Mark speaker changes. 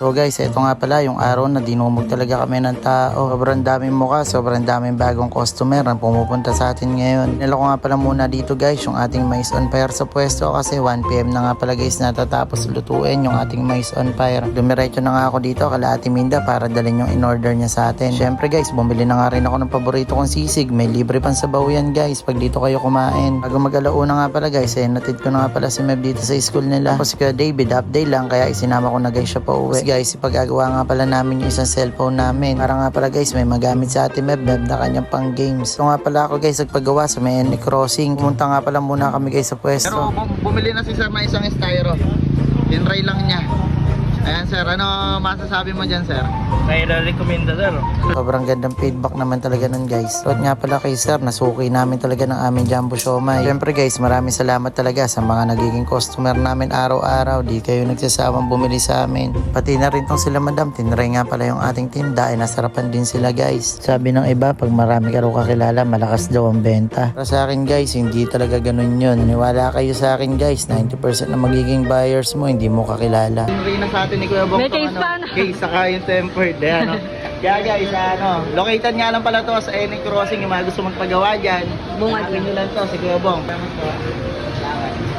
Speaker 1: So guys, ito nga pala yung araw na dinumog talaga kami ng tao. Sobrang daming mukha, sobrang daming bagong customer na pumupunta sa atin ngayon. Nila ko nga pala muna dito guys yung ating mais on fire sa pwesto kasi 1pm na nga pala guys natatapos lutuin yung ating mais on fire. Dumiretso na nga ako dito kala Ate Minda para dalhin yung in-order niya sa atin. Syempre guys, bumili na nga rin ako ng paborito kong sisig. May libre pang sabaw yan guys pag dito kayo kumain. Bago mag-alauna nga pala guys, natid ko na nga pala si Meb dito sa school nila. Kasi kaya David, half day lang kaya isinama ko na guys siya pa uwi. Guys, ipagagawa nga pala namin yung isang cellphone namin. Para nga pala guys, may magamit sa ating Meb na kanyang pang games. So nga pala ako guys, nagpagawa sa may Any Crossing. Pumunta nga pala muna kami guys sa pwesto. Pero bumili na si sir na isang styro. Tinry lang niya. Ayan sir, ano masasabi mo dyan sir?
Speaker 2: May recommenda sir.
Speaker 1: Sobrang gandang feedback naman talaga nun guys. At nga pala kay sir, nasuki namin talaga ng aming jumbo siomai. Siyempre guys, maraming salamat talaga sa mga nagiging customer namin araw-araw. Di kayo nagsasawang bumili sa amin. Pati na rin tong sila madam, tinry nga pala yung ating tinda ay nasarapan din sila guys. Sabi ng iba, pag marami ka raw kakilala, malakas daw ang benta. Para sa akin guys, hindi talaga ganun yun. Niwala kayo sa akin guys, 90% na magiging buyers mo, hindi mo kakilala. Tinry na sa atin ni Kuya Bong
Speaker 3: May
Speaker 1: case saka yung tempered. Ayan, kaya guys, located nga lang pala to sa Any Crossing. Yung mga gusto magpagawa dyan,
Speaker 3: Bungad.
Speaker 1: hanapin nyo lang to si Kuya Bong. Salamat.